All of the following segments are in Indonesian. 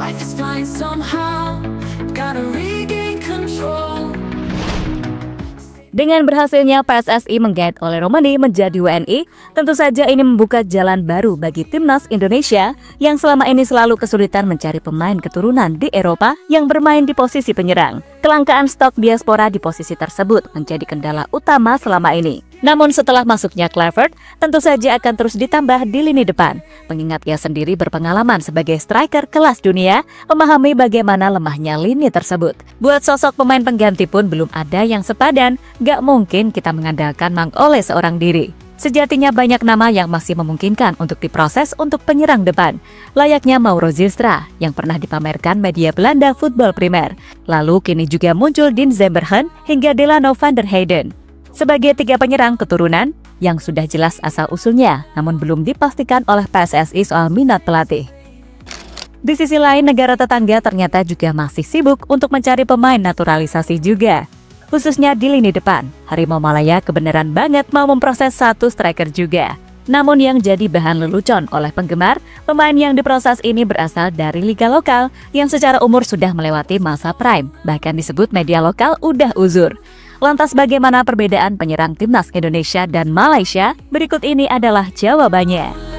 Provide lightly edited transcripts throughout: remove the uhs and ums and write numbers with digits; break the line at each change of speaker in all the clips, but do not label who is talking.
Life is fine somehow, gotta regain control.
Dengan berhasilnya PSSI menggait Ole Romani menjadi WNI, tentu saja ini membuka jalan baru bagi timnas Indonesia yang selama ini selalu kesulitan mencari pemain keturunan di Eropa yang bermain di posisi penyerang. Kelangkaan stok diaspora di posisi tersebut menjadi kendala utama selama ini. Namun setelah masuknya Kluivert, tentu saja akan terus ditambah di lini depan. Mengingat ia sendiri berpengalaman sebagai striker kelas dunia, memahami bagaimana lemahnya lini tersebut. Buat sosok pemain pengganti pun belum ada yang sepadan, gak mungkin kita mengandalkan Mang Ole seorang diri. Sejatinya banyak nama yang masih memungkinkan untuk diproses untuk penyerang depan. Layaknya Mauro Zilstra yang pernah dipamerkan media Belanda Football Primer. Lalu kini juga muncul Dean Zemberhen hingga Delano van der Heyden. Sebagai tiga penyerang keturunan yang sudah jelas asal-usulnya, namun belum dipastikan oleh PSSI soal minat pelatih. Di sisi lain, negara tetangga ternyata juga masih sibuk untuk mencari pemain naturalisasi juga. Khususnya di lini depan, Harimau Malaya kebenaran banget mau memproses satu striker juga. Namun yang jadi bahan lelucon oleh penggemar, pemain yang diproses ini berasal dari liga lokal yang secara umur sudah melewati masa prime, bahkan disebut media lokal udah uzur. Lantas bagaimana perbedaan penyerang timnas Indonesia dan Malaysia? Berikut ini adalah jawabannya.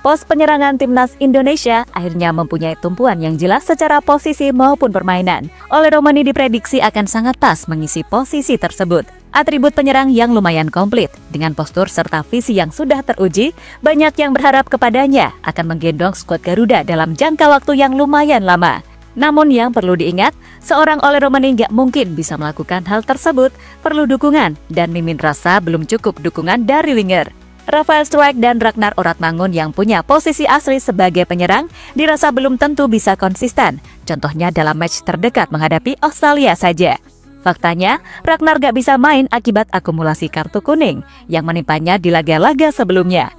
Pos penyerangan timnas Indonesia akhirnya mempunyai tumpuan yang jelas secara posisi maupun permainan. Ole Romani diprediksi akan sangat pas mengisi posisi tersebut. Atribut penyerang yang lumayan komplit, dengan postur serta visi yang sudah teruji, banyak yang berharap kepadanya akan menggendong skuad Garuda dalam jangka waktu yang lumayan lama. Namun yang perlu diingat, seorang Ole Romani nggak mungkin bisa melakukan hal tersebut, perlu dukungan, dan mimin rasa belum cukup dukungan dari winger. Rafael Struijk dan Ragnar Oratmangun yang punya posisi asli sebagai penyerang dirasa belum tentu bisa konsisten. Contohnya dalam match terdekat menghadapi Australia saja. Faktanya, Ragnar gak bisa main akibat akumulasi kartu kuning yang menimpanya di laga-laga sebelumnya.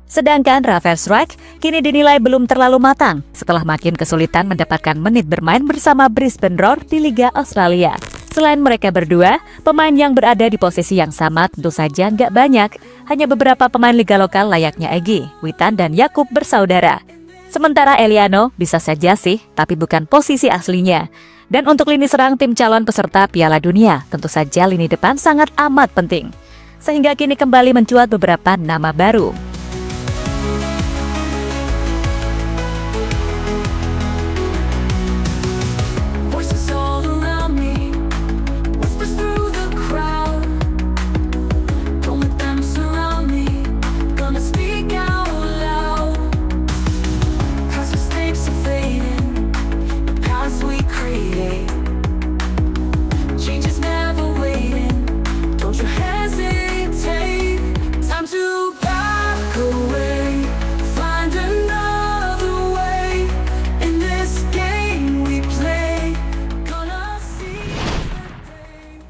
Sedangkan Rafael Struijk kini dinilai belum terlalu matang setelah makin kesulitan mendapatkan menit bermain bersama Brisbane Roar di Liga Australia. Selain mereka berdua, pemain yang berada di posisi yang sama tentu saja nggak banyak. Hanya beberapa pemain liga lokal layaknya Egy, Witan, dan Yakub bersaudara. Sementara Eliano bisa saja sih, tapi bukan posisi aslinya. Dan untuk lini serang tim calon peserta Piala Dunia, tentu saja lini depan sangat amat penting. Sehingga kini kembali mencuat beberapa nama baru.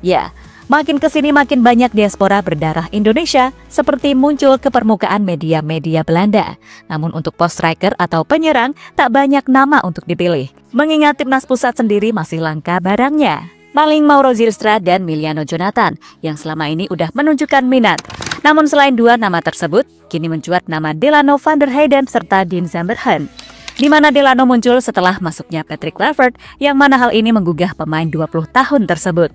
Ya, makin kesini makin banyak diaspora berdarah Indonesia seperti muncul ke permukaan media-media Belanda. Namun untuk pos striker atau penyerang tak banyak nama untuk dipilih. Mengingat timnas pusat sendiri masih langka barangnya. Paling Mauro Zilstra dan Miliano Jonathan yang selama ini udah menunjukkan minat. Namun selain dua nama tersebut, kini mencuat nama Delano van der Heyden serta Dean Zemberhen. Di mana Delano muncul setelah masuknya Patrick Kluivert yang mana hal ini menggugah pemain 20 tahun tersebut.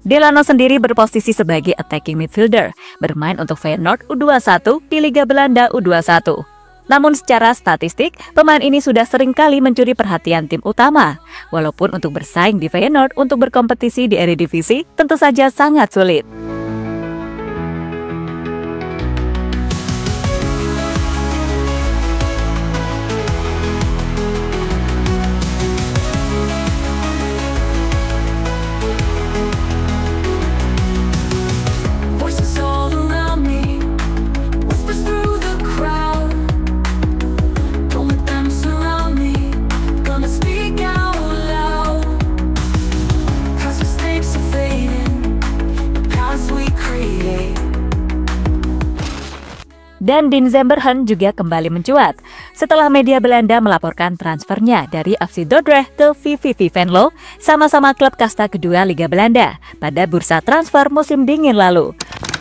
Delano sendiri berposisi sebagai attacking midfielder, bermain untuk Feyenoord U21 di Liga Belanda U21. Namun secara statistik, pemain ini sudah sering kali mencuri perhatian tim utama. Walaupun untuk bersaing di Feyenoord untuk berkompetisi di Eredivisie tentu saja sangat sulit. Dan Dean Zemberhen juga kembali mencuat setelah media Belanda melaporkan transfernya dari FC Dordrecht ke VVV Venlo, sama-sama klub kasta kedua Liga Belanda, pada bursa transfer musim dingin lalu.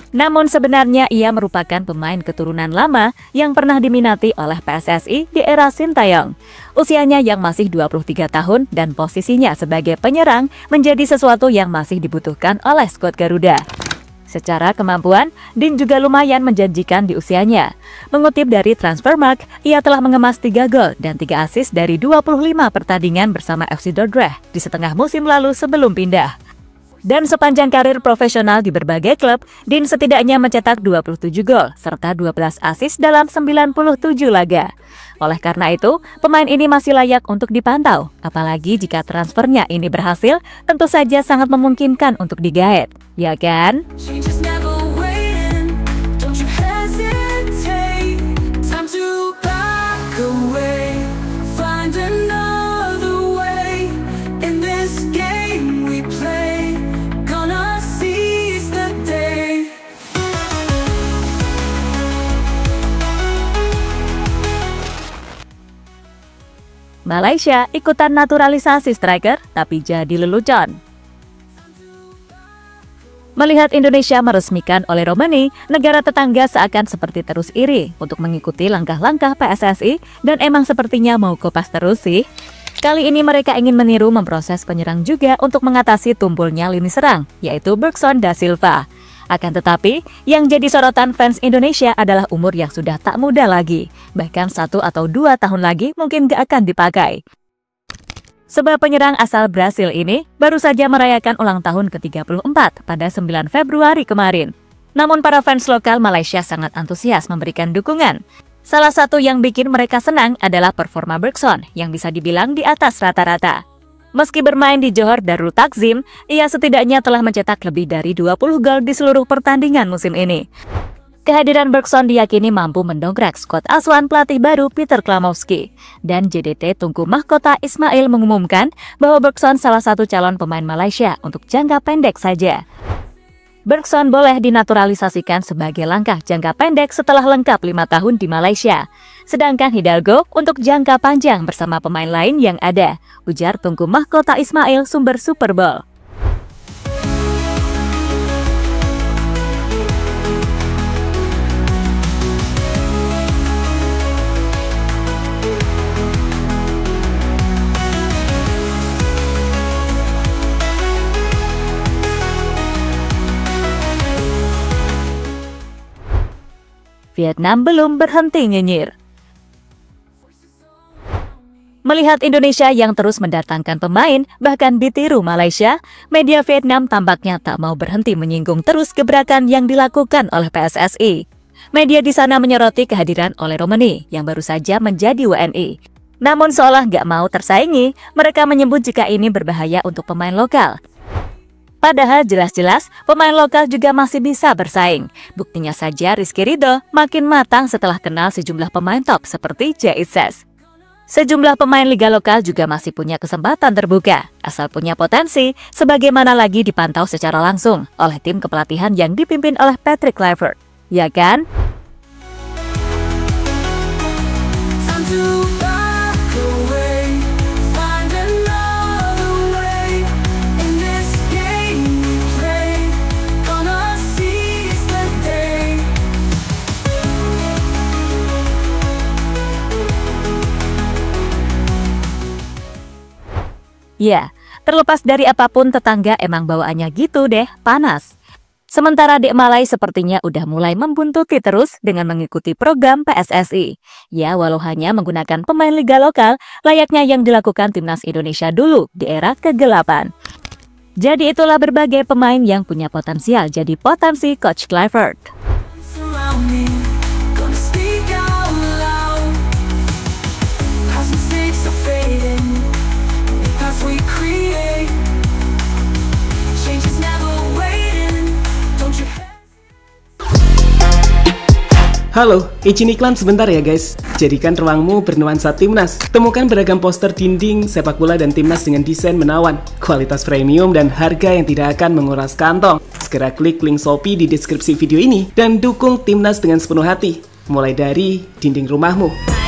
Namun sebenarnya ia merupakan pemain keturunan lama yang pernah diminati oleh PSSI di era Sintayong. Usianya yang masih 23 tahun dan posisinya sebagai penyerang menjadi sesuatu yang masih dibutuhkan oleh skuad Garuda. Secara kemampuan, Dean juga lumayan menjanjikan di usianya. Mengutip dari Transfermarkt, ia telah mengemas 3 gol dan 3 assist dari 25 pertandingan bersama FC Dordrecht di setengah musim lalu sebelum pindah. Dan sepanjang karir profesional di berbagai klub, Dean setidaknya mencetak 27 gol serta 12 assist dalam 97 laga. Oleh karena itu, pemain ini masih layak untuk dipantau. Apalagi jika transfernya ini berhasil, tentu saja sangat memungkinkan untuk digaet. Ya kan? Malaysia ikutan naturalisasi striker tapi jadi lelucon. Melihat Indonesia meresmikan Ole Romani, negara tetangga seakan seperti terus iri untuk mengikuti langkah-langkah PSSI dan emang sepertinya mau kopas terus sih. Kali ini mereka ingin meniru memproses penyerang juga untuk mengatasi tumpulnya lini serang, yaitu Bergson da Silva. Akan tetapi, yang jadi sorotan fans Indonesia adalah umur yang sudah tak muda lagi. Bahkan 1 atau 2 tahun lagi mungkin gak akan dipakai. Sebab penyerang asal Brasil ini baru saja merayakan ulang tahun ke-34 pada 9 Februari kemarin. Namun para fans lokal Malaysia sangat antusias memberikan dukungan. Salah satu yang bikin mereka senang adalah performa Bergson yang bisa dibilang di atas rata-rata. Meski bermain di Johor Darul Takzim, ia setidaknya telah mencetak lebih dari 20 gol di seluruh pertandingan musim ini. Kehadiran Bergson diyakini mampu mendongkrak skuad asuhan pelatih baru Peter Klamowski. Dan JDT Tunku Mahkota Ismail mengumumkan bahwa Bergson salah satu calon pemain Malaysia untuk jangka pendek saja. Bergson boleh dinaturalisasikan sebagai langkah jangka pendek setelah lengkap 5 tahun di Malaysia. Sedangkan Hidalgo untuk jangka panjang bersama pemain lain yang ada, ujar Tunku Mahkota Ismail, sumber Super Bowl. Vietnam belum berhenti nyinyir. Melihat Indonesia yang terus mendatangkan pemain, bahkan ditiru Malaysia, media Vietnam tampaknya tak mau berhenti menyinggung terus gebrakan yang dilakukan oleh PSSI. Media di sana menyoroti kehadiran Ole Romani yang baru saja menjadi WNI. Namun seolah gak mau tersaingi, mereka menyebut jika ini berbahaya untuk pemain lokal. Padahal jelas-jelas pemain lokal juga masih bisa bersaing. Buktinya saja Rizky Ridho makin matang setelah kenal sejumlah pemain top seperti Jaitzes. Sejumlah pemain liga lokal juga masih punya kesempatan terbuka, asal punya potensi, sebagaimana lagi dipantau secara langsung oleh tim kepelatihan yang dipimpin oleh Patrick Kluivert. Ya kan? Ya, terlepas dari apapun tetangga emang bawaannya gitu deh, panas. Sementara Dek Malai sepertinya udah mulai membuntuti terus dengan mengikuti program PSSI. Ya, walau hanya menggunakan pemain liga lokal, layaknya yang dilakukan timnas Indonesia dulu di era ke-8. Jadi itulah berbagai pemain yang punya potensial jadi potensi Coach Kluivert.
Halo, izin iklan sebentar ya guys. Jadikan ruangmu bernuansa timnas. Temukan beragam poster dinding, sepak bola dan timnas dengan desain menawan, kualitas premium dan harga yang tidak akan menguras kantong. Segera klik link Shopee di deskripsi video ini dan dukung timnas dengan sepenuh hati. mulai dari dinding rumahmu.